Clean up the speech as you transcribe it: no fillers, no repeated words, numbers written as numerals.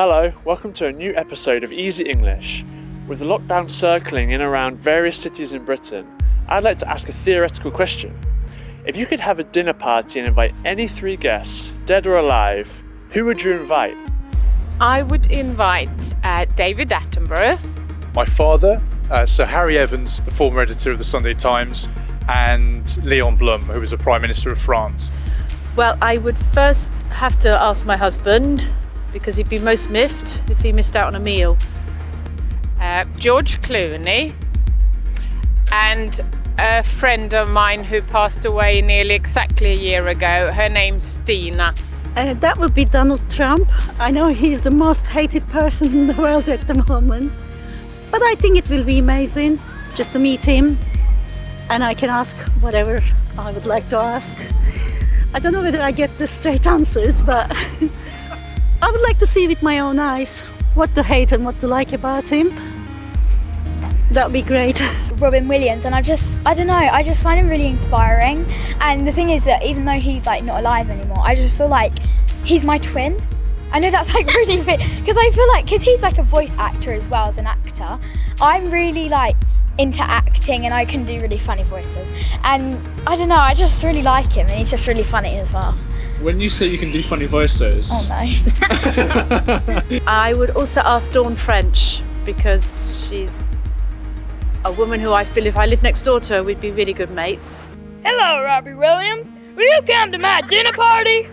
Hello, welcome to a new episode of Easy English. With the lockdown circling in around various cities in Britain, I'd like to ask a theoretical question. If you could have a dinner party and invite any 3 guests, dead or alive, who would you invite? I would invite David Attenborough. My father, Sir Harry Evans, the former editor of the Sunday Times, and Leon Blum, who was the Prime Minister of France. Well, I would first have to ask my husband, because he'd be most miffed if he missed out on a meal. George Clooney, and a friend of mine who passed away nearly exactly a year ago. Her name's Stina. That would be Donald Trump. I know he's the most hated person in the world at the moment. But I think it will be amazing just to meet him. And I can ask whatever I would like to ask. I don't know whether I get the straight answers, but I would like to see with my own eyes what to hate and what to like about him. That would be great. Robin Williams, and I just find him really inspiring. And the thing is that even though he's like not alive anymore, I just feel like he's my twin. I know that's like really big, because I feel like, because he's like a voice actor as well as an actor, I'm really like into acting and I can do really funny voices. And I don't know, I just really like him and he's just really funny as well. When you say you can do funny voices... Oh no. I would also ask Dawn French, because she's a woman who I feel if I lived next door to her, we'd be really good mates. Hello, Robbie Williams. Will you come to my dinner party?